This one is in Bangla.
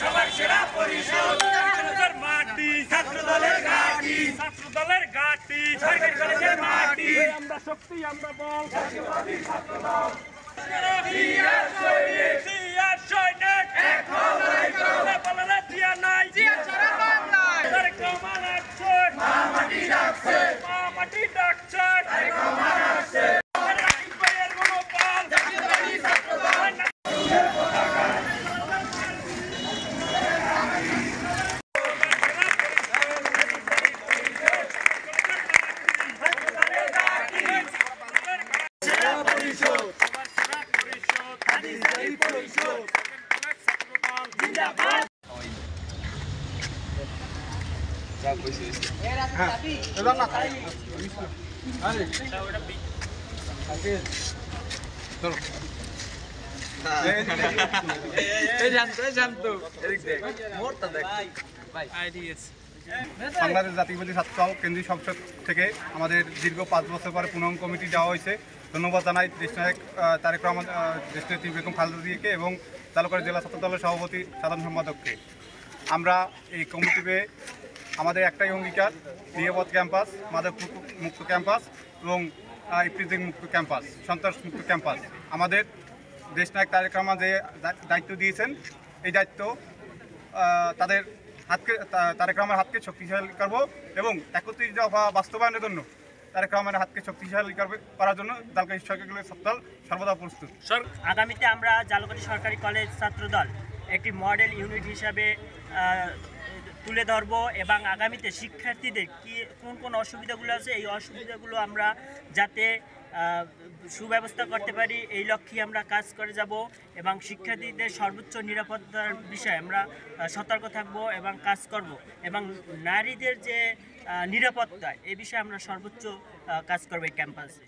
সবার সেরা পরিষদ ছাত্রদের মাটি ছাত্রদলের ঘাঁটি ছাত্রদলের ঘাঁটি সরকারি কলেজের মাটি আমরা শক্তি আমরা বল জাতীয়বাদী ছাত্রদল জিয়ার সৈনিক এক হও লড়াই করো বললে জিয়া নাই জিয়া ছাড়া বাংলায় তারেক রহমান আসছে মা মাটি ডাকছে মা মাটি ডাকছে তারেক রহমান আসছে রাকিব ভাইয়ের মনোবল জাতীয়বাদী ছাত্রদল বাংলাদেশ জাতীয়বাদী ছাত্রদল কেন্দ্রীয় সংসদ থেকে আমাদের দীর্ঘ 5 বছর পরে পুনঃ কমিটি দেওয়া হয়েছে। ধন্যবাদ জানাই দেশনায়ক তারেক রহমান, দেশনেত্রী বেগম খালেদা জিয়াকে এবং তালুকদার জেলা ছাত্রদলের সভাপতি সাধারণ সম্পাদককে। আমরা এই কমিটিতে আমাদের একটাই অঙ্গীকার, নিরাপদ ক্যাম্পাস, মাদক মুক্ত ক্যাম্পাস এবং ইফতিজিং মুক্ত ক্যাম্পাস, সন্ত্রাস মুক্ত ক্যাম্পাস। আমাদের দেশনায়ক তারেক রহমান যে দায়িত্ব দিয়েছেন, এই দায়িত্ব তারেক রহমানের হাতকে শক্তিশালী করব এবং 31 দফা বাস্তবায়নের জন্য তারেক রহমানের হাতকে শক্তিশালী করার জন্য জালকাঠি সরকারি কলেজ ছাত্রদল সর্বদা প্রস্তুত। আগামীতে আমরা জালকাঠি সরকারি কলেজ ছাত্রদল একটি মডেল ইউনিট হিসাবে তুলে ধরব এবং আগামীতে শিক্ষার্থীদের কোন কোন অসুবিধাগুলো আছে এই অসুবিধাগুলো আমরা যাতে সুব্যবস্থা করতে পারি এই লক্ষ্যে আমরা কাজ করে যাব এবং শিক্ষার্থীদের সর্বোচ্চ নিরাপত্তার বিষয়ে আমরা সতর্ক থাকব এবং কাজ করব এবং নারীদের যে নিরাপত্তা এই বিষয়ে আমরা সর্বোচ্চ কাজ করব এই ক্যাম্পাসে।